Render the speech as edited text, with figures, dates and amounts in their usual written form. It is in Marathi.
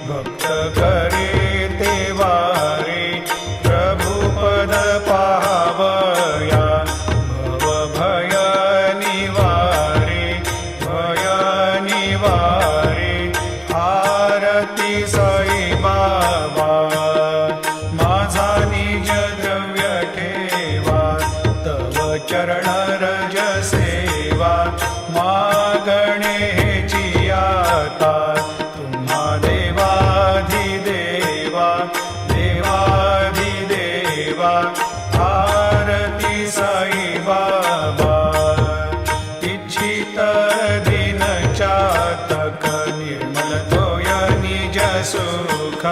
भक्त करे ते वारे प्रभु पद पावया भव भय निवारे भय निवारे आरती साई बाबा माझा निज द्रव्य ठेवा तव चरण रज सेवा मागणे हेची आता तुम्हा देवाधिदेवा देवाधिदेवा आरती साई बाबा इच्छित दिन चातक निर्मल तोय निज सुख